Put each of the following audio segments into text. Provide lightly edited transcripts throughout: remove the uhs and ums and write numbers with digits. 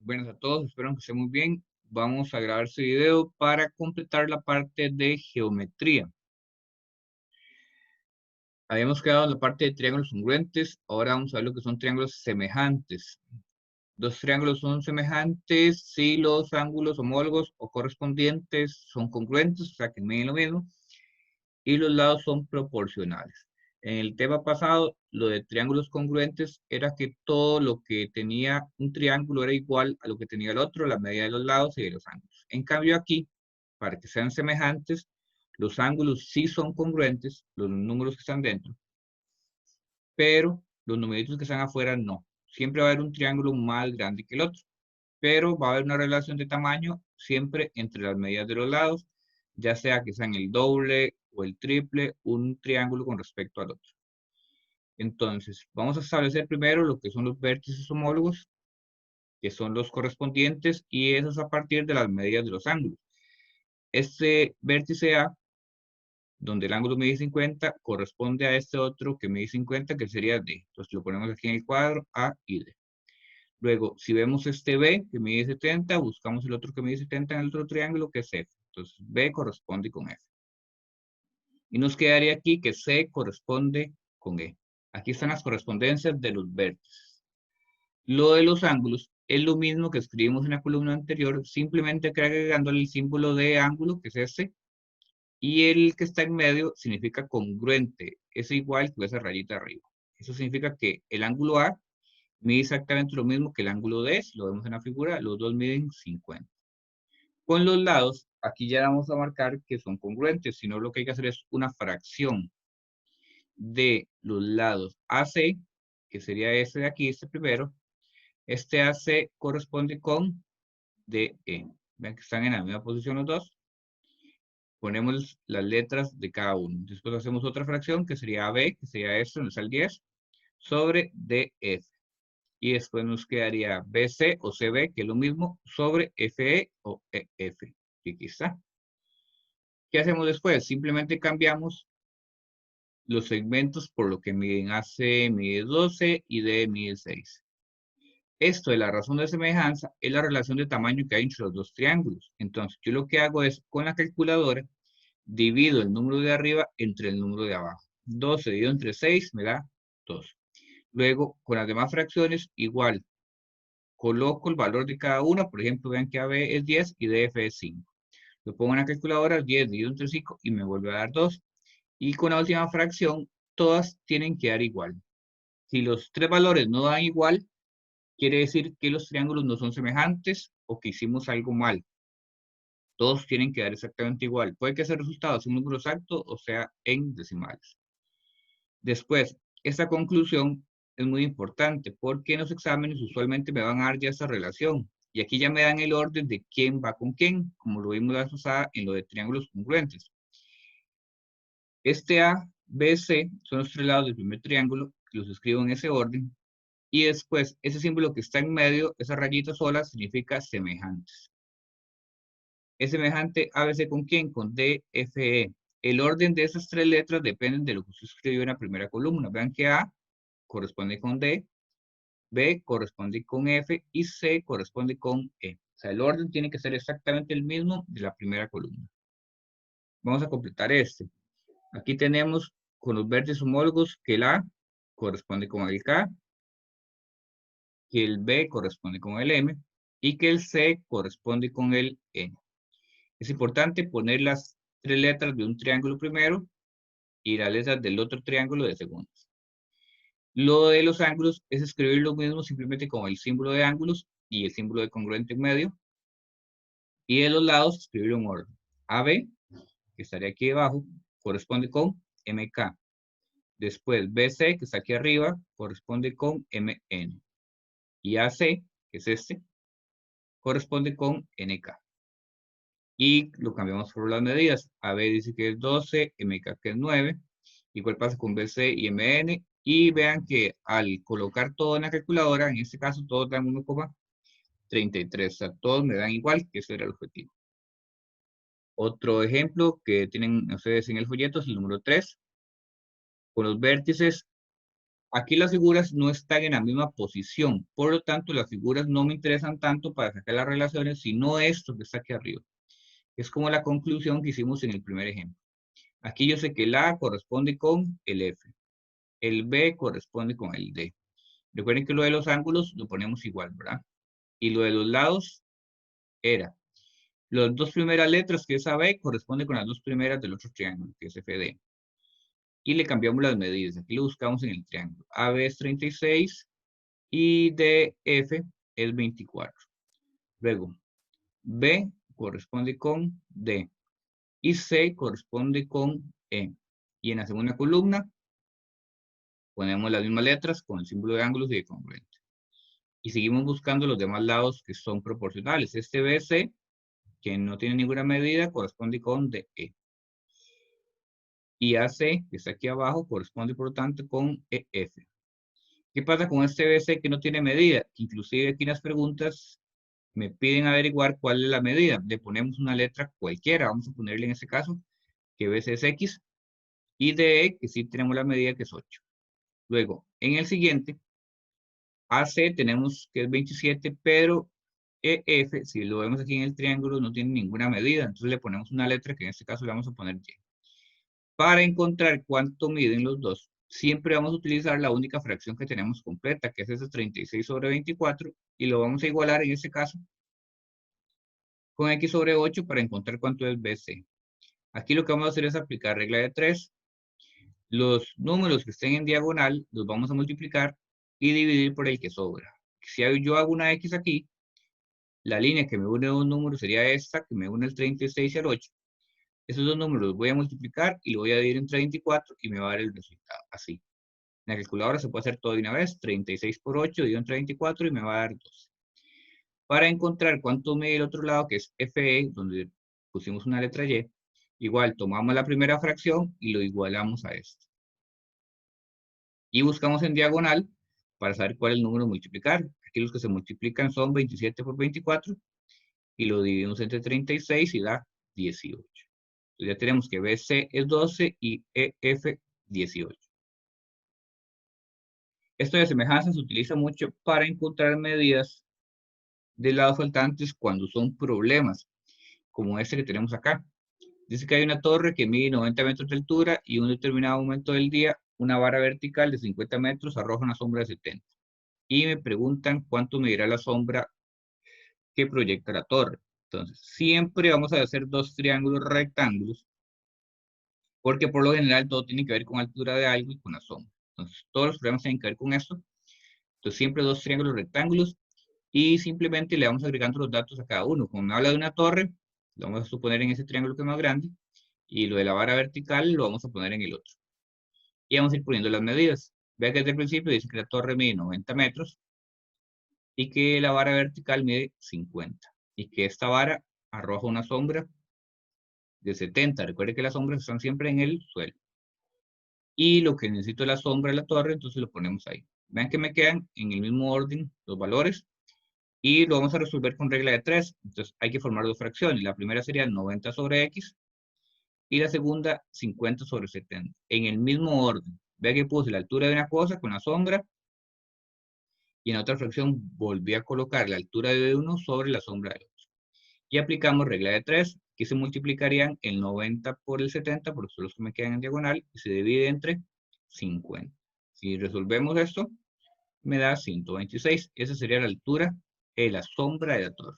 Buenas a todos, espero que estén muy bien. Vamos a grabar este video para completar la parte de geometría. Habíamos quedado en la parte de triángulos congruentes, ahora vamos a ver lo que son triángulos semejantes. Los triángulos son semejantes si los ángulos homólogos o correspondientes son congruentes, o sea que miden lo mismo, y los lados son proporcionales. En el tema pasado, lo de triángulos congruentes era que todo lo que tenía un triángulo era igual a lo que tenía el otro, la medida de los lados y de los ángulos. En cambio aquí, para que sean semejantes, los ángulos sí son congruentes, los números que están dentro, pero los numeritos que están afuera no. Siempre va a haber un triángulo más grande que el otro, pero va a haber una relación de tamaño siempre entre las medidas de los lados, ya sea que sean el doble o el triple, un triángulo con respecto al otro. Entonces, vamos a establecer primero lo que son los vértices homólogos, que son los correspondientes, y eso es a partir de las medidas de los ángulos. Este vértice A, donde el ángulo mide 50, corresponde a este otro que mide 50, que sería D. Entonces, lo ponemos aquí en el cuadro, A y D. Luego, si vemos este B, que mide 70, buscamos el otro que mide 70 en el otro triángulo, que es F. Entonces, B corresponde con F. Y nos quedaría aquí que C corresponde con E. Aquí están las correspondencias de los vértices. Lo de los ángulos es lo mismo que escribimos en la columna anterior, simplemente que agregándole el símbolo de ángulo, que es este, y el que está en medio significa congruente, es igual que esa rayita arriba. Eso significa que el ángulo A mide exactamente lo mismo que el ángulo D, si lo vemos en la figura, los dos miden 50. Con los lados, aquí ya vamos a marcar que son congruentes, sino lo que hay que hacer es una fracción de los lados AC, que sería este de aquí, este primero. Este AC corresponde con DE. Vean que están en la misma posición los dos. Ponemos las letras de cada uno. Después hacemos otra fracción que sería AB, que sería esto, donde está el 10, sobre DF. Y después nos quedaría BC o CB, que es lo mismo, sobre FE o EF. Y aquí está. ¿Qué hacemos después? Simplemente cambiamos los segmentos por lo que miden. AC mide 12 y D mide 6. Esto de la razón de semejanza es la relación de tamaño que hay entre los dos triángulos. Entonces, yo lo que hago es, con la calculadora, divido el número de arriba entre el número de abajo. 12 dividido entre 6 me da 2. Luego, con las demás fracciones, igual. Coloco el valor de cada una. Por ejemplo, vean que AB es 10 y DF es 5. Lo pongo en la calculadora, 10 dividido entre 5 y me vuelve a dar 2. Y con la última fracción, todas tienen que dar igual. Si los tres valores no dan igual, quiere decir que los triángulos no son semejantes o que hicimos algo mal. Todos tienen que dar exactamente igual. Puede que ese resultado sea un número exacto o sea en decimales. Después, esta conclusión es muy importante porque en los exámenes usualmente me van a dar ya esa relación. Y aquí ya me dan el orden de quién va con quién, como lo vimos la vez pasada en lo de triángulos congruentes. Este A, B, C son los tres lados del primer triángulo, que los escribo en ese orden. Y después, ese símbolo que está en medio, esa rayita sola, significa semejantes. ¿Es semejante ABC con quién? Con D, F, E. El orden de esas tres letras depende de lo que usted escribió en la primera columna. Vean que A corresponde con D, B corresponde con F y C corresponde con E. O sea, el orden tiene que ser exactamente el mismo de la primera columna. Vamos a completar este. Aquí tenemos con los vértices homólogos que el A corresponde con el K, que el B corresponde con el M y que el C corresponde con el N. Es importante poner las tres letras de un triángulo primero y las letras del otro triángulo de segundos. Lo de los ángulos es escribir lo mismo simplemente con el símbolo de ángulos y el símbolo de congruente en medio. Y de los lados escribir un orden. AB, que estaría aquí debajo, corresponde con MK. Después BC, que está aquí arriba, corresponde con MN. Y AC, que es este, corresponde con NK. Y lo cambiamos por las medidas. AB dice que es 12, MK que es 9. Igual pasa con BC y MN. Y vean que al colocar todo en la calculadora, en este caso todos dan 1,33. O sea, todos me dan igual, que ese era el objetivo. Otro ejemplo que tienen ustedes en el folleto es el número 3. Con los vértices Aquí las figuras no están en la misma posición, por lo tanto las figuras no me interesan tanto para sacar las relaciones, sino esto que está aquí arriba. Es como la conclusión que hicimos en el primer ejemplo. Aquí yo sé que el A corresponde con el F, el B corresponde con el D. Recuerden que lo de los ángulos lo ponemos igual, ¿verdad? Y lo de los lados era. Las dos primeras letras, que es AB, corresponde con las dos primeras del otro triángulo, que es FD. Y le cambiamos las medidas. Aquí lo buscamos en el triángulo. AB es 36 y DF es 24. Luego, B corresponde con D y C corresponde con E. Y en la segunda columna ponemos las mismas letras con el símbolo de ángulos y de congruente. Y seguimos buscando los demás lados que son proporcionales. Este BC, que no tiene ninguna medida, corresponde con DE. Y AC, que está aquí abajo, corresponde por lo tanto con EF. ¿Qué pasa con este BC que no tiene medida? Inclusive aquí en las preguntas me piden averiguar cuál es la medida. Le ponemos una letra cualquiera, vamos a ponerle en este caso que BC es X, y DE, que sí tenemos la medida que es 8. Luego, en el siguiente, AC tenemos que es 27, pero EF, si lo vemos aquí en el triángulo, no tiene ninguna medida. Entonces le ponemos una letra que en este caso le vamos a poner Y. Para encontrar cuánto miden los dos, siempre vamos a utilizar la única fracción que tenemos completa, que es ese 36 sobre 24, y lo vamos a igualar en este caso con X sobre 8 para encontrar cuánto es BC. Aquí lo que vamos a hacer es aplicar regla de 3. Los números que estén en diagonal los vamos a multiplicar y dividir por el que sobra. Si yo hago una X aquí, la línea que me une dos números sería esta, que me une el 36 y el 8. Esos dos números los voy a multiplicar y lo voy a dividir entre 24 y me va a dar el resultado, así. En la calculadora se puede hacer todo de una vez, 36 por 8 dividido entre 24 y me va a dar 12. Para encontrar cuánto mide el otro lado, que es FE, donde pusimos una letra Y, igual tomamos la primera fracción y lo igualamos a esto. Y buscamos en diagonal para saber cuál es el número a multiplicar. Aquí los que se multiplican son 27 por 24 y lo dividimos entre 36 y da 18. Entonces ya tenemos que BC es 12 y EF 18. Esto de semejanza se utiliza mucho para encontrar medidas de lados faltantes cuando son problemas, como este que tenemos acá. Dice que hay una torre que mide 90 metros de altura y un determinado momento del día, una vara vertical de 50 metros arroja una sombra de 70. Y me preguntan cuánto medirá la sombra que proyecta la torre. Entonces, siempre vamos a hacer dos triángulos rectángulos, porque por lo general todo tiene que ver con altura de algo y con la sombra. Entonces, todos los problemas tienen que ver con esto. Entonces, siempre dos triángulos rectángulos y simplemente le vamos agregando los datos a cada uno. Como me habla de una torre, lo vamos a suponer en ese triángulo que es más grande y lo de la vara vertical lo vamos a poner en el otro. Y vamos a ir poniendo las medidas. Vea que desde el principio dice que la torre mide 90 metros y que la vara vertical mide 50 y que esta vara arroja una sombra de 70. Recuerde que las sombras están siempre en el suelo. Y lo que necesito es la sombra de la torre, entonces lo ponemos ahí. Vean que me quedan en el mismo orden los valores y lo vamos a resolver con regla de 3. Entonces hay que formar dos fracciones. La primera sería 90 sobre X y la segunda 50 sobre 70. En el mismo orden. Vean que puse la altura de una cosa con la sombra y en otra fracción volví a colocar la altura de uno sobre la sombra del otro. Y aplicamos regla de 3, que se multiplicarían el 90 por el 70, porque son los que me quedan en diagonal, y se divide entre 50. Si resolvemos esto, me da 126. Esa sería la altura de la sombra de la torre.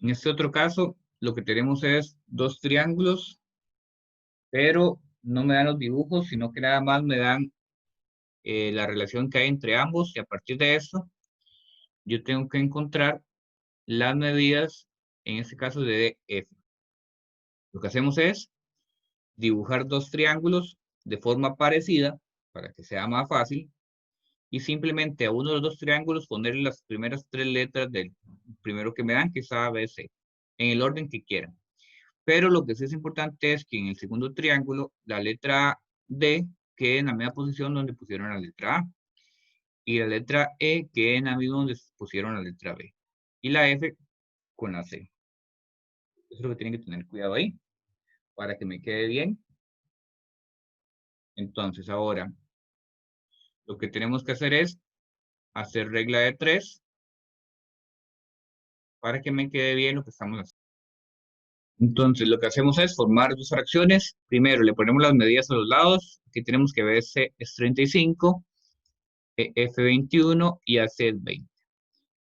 En este otro caso, lo que tenemos es dos triángulos, pero no me dan los dibujos, sino que nada más me dan la relación que hay entre ambos, y a partir de eso, yo tengo que encontrar las medidas, en este caso de DF. Lo que hacemos es dibujar dos triángulos de forma parecida para que sea más fácil y simplemente a uno de los dos triángulos ponerle las primeras tres letras del primero que me dan, que es A, B, C, en el orden que quieran. Pero lo que sí es importante es que en el segundo triángulo la letra D quede en la misma posición donde pusieron la letra A y la letra E quede en la misma donde pusieron la letra B y la F con la C. Eso es lo que tienen que tener cuidado ahí para que me quede bien. Entonces ahora lo que tenemos que hacer es hacer regla de 3 para que me quede bien lo que estamos haciendo. Entonces, lo que hacemos es formar dos fracciones. Primero, le ponemos las medidas a los lados. Aquí tenemos que BC es 35, F 21 y AC es 20.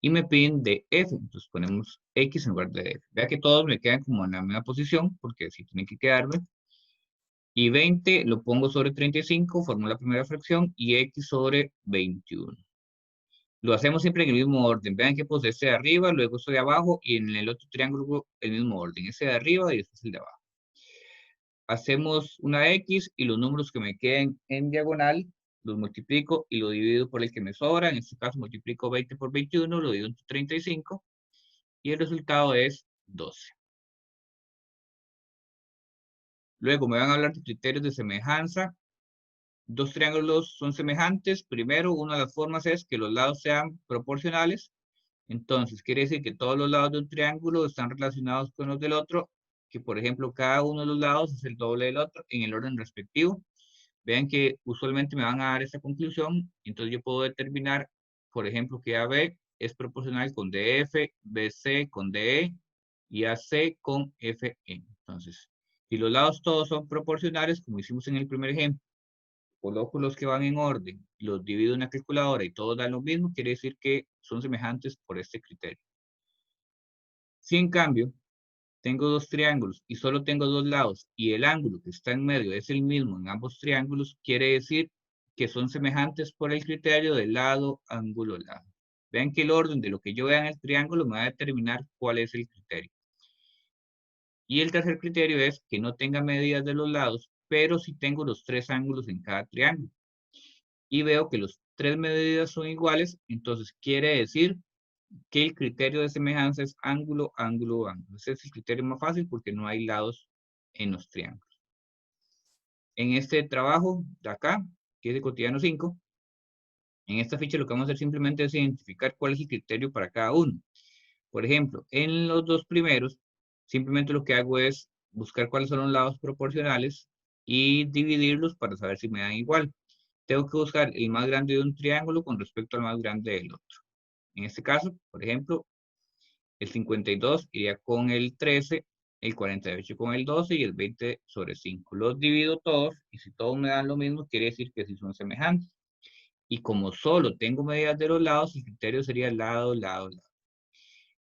Y me piden de F, entonces ponemos X en lugar de F. Vea que todos me quedan como en la misma posición, porque así tienen que quedarme. Y 20 lo pongo sobre 35, formo la primera fracción, y X sobre 21. Lo hacemos siempre en el mismo orden. Vean que pues este de arriba, luego este de abajo, y en el otro triángulo el mismo orden. Este de arriba y este es el de abajo. Hacemos una X y los números que me queden en diagonal los multiplico y lo divido por el que me sobra. En este caso multiplico 20 por 21, lo divido entre 35 y el resultado es 12. Luego me van a hablar de criterios de semejanza. Dos triángulos son semejantes. Primero, una de las formas es que los lados sean proporcionales. Entonces, quiere decir que todos los lados de un triángulo están relacionados con los del otro, que por ejemplo, cada uno de los lados es el doble del otro en el orden respectivo. Vean que usualmente me van a dar esta conclusión, entonces yo puedo determinar, por ejemplo, que AB es proporcional con DF, BC con DE y AC con FE. Entonces, si los lados todos son proporcionales, como hicimos en el primer ejemplo, coloco los que van en orden, los divido en la calculadora y todos dan lo mismo, quiere decir que son semejantes por este criterio. Si en cambio tengo dos triángulos y solo tengo dos lados y el ángulo que está en medio es el mismo en ambos triángulos, quiere decir que son semejantes por el criterio de lado, ángulo, lado. Vean que el orden de lo que yo vea en el triángulo me va a determinar cuál es el criterio. Y el tercer criterio es que no tenga medidas de los lados, pero sí tengo los tres ángulos en cada triángulo. Y veo que los tres medidas son iguales, entonces quiere decir que el criterio de semejanza es ángulo, ángulo, ángulo. Ese es el criterio más fácil porque no hay lados en los triángulos. En este trabajo de acá, que es de cotidiano 5, en esta ficha lo que vamos a hacer simplemente es identificar cuál es el criterio para cada uno. Por ejemplo, en los dos primeros, simplemente lo que hago es buscar cuáles son los lados proporcionales y dividirlos para saber si me dan igual. Tengo que buscar el más grande de un triángulo con respecto al más grande del otro. En este caso, por ejemplo, el 52 iría con el 13, el 48 con el 12 y el 20 sobre 5. Los divido todos y si todos me dan lo mismo, quiere decir que sí son semejantes. Y como solo tengo medidas de los lados, el criterio sería lado, lado, lado.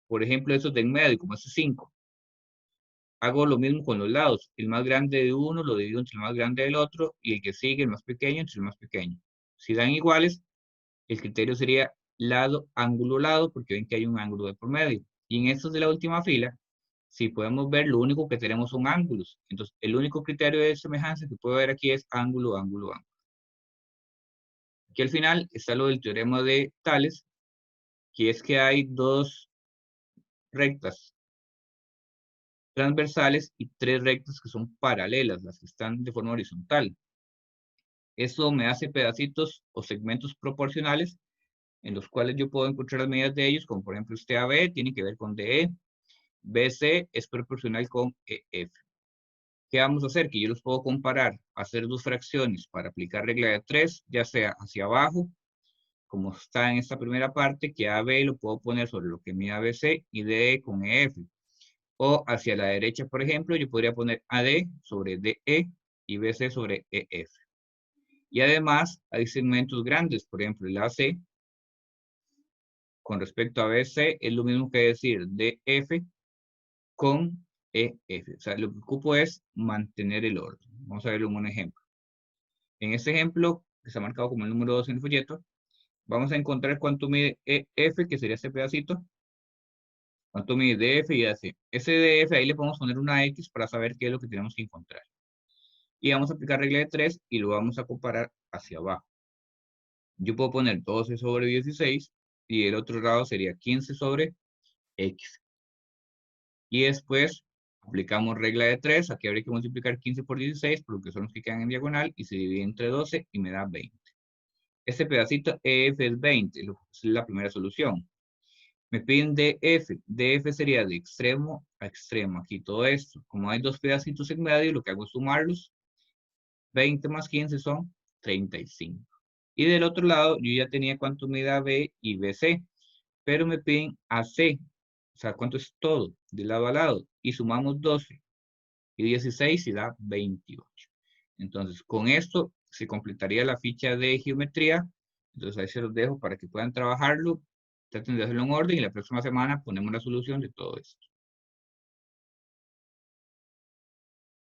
Por ejemplo, estos de en medio, como este 5. Hago lo mismo con los lados. El más grande de uno lo divido entre el más grande del otro y el que sigue, el más pequeño, entre el más pequeño. Si dan iguales, el criterio sería lado, ángulo, lado, porque ven que hay un ángulo de por medio. Y en estos de la última fila, si podemos ver, lo único que tenemos son ángulos. Entonces, el único criterio de semejanza que puedo ver aquí es ángulo, ángulo, ángulo. Aquí al final está lo del teorema de Tales, que es que hay dos rectas transversales y tres rectas que son paralelas, las que están de forma horizontal. Esto me hace pedacitos o segmentos proporcionales en los cuales yo puedo encontrar las medidas de ellos, como por ejemplo este AB tiene que ver con DE, BC es proporcional con EF. ¿Qué vamos a hacer? Que yo los puedo comparar, hacer dos fracciones para aplicar regla de 3, ya sea hacia abajo, como está en esta primera parte, que AB lo puedo poner sobre lo que mide ABC y DE con EF. O hacia la derecha, por ejemplo, yo podría poner AD sobre DE y BC sobre EF. Y además hay segmentos grandes, por ejemplo el AC con respecto a BC es lo mismo que decir DF con EF. O sea, lo que ocupo es mantener el orden. Vamos a verlo en un ejemplo. En este ejemplo, que está marcado como el número 2 en el folleto, vamos a encontrar cuánto mide EF, que sería este pedacito, ¿Cuánto mide DF y AC? Ese DF ahí le podemos poner una X para saber qué es lo que tenemos que encontrar. Y vamos a aplicar regla de 3 y lo vamos a comparar hacia abajo. Yo puedo poner 12 sobre 16 y el otro lado sería 15 sobre X. Y después aplicamos regla de 3. Aquí habría que multiplicar 15 por 16 porque son los que quedan en diagonal y se divide entre 12 y me da 20. Este pedacito EF es 20, es la primera solución. Me piden DF. DF sería de extremo a extremo. Aquí todo esto. Como hay dos pedacitos en medio, lo que hago es sumarlos. 20 más 15 son 35. Y del otro lado, yo ya tenía cuánto me da B y BC. Pero me piden AC. O sea, cuánto es todo de lado a lado. Y sumamos 12 y 16 y da 28. Entonces, con esto se completaría la ficha de geometría. Entonces, ahí se los dejo para que puedan trabajarlo. Traten de hacerlo en orden y la próxima semana ponemos la solución de todo esto.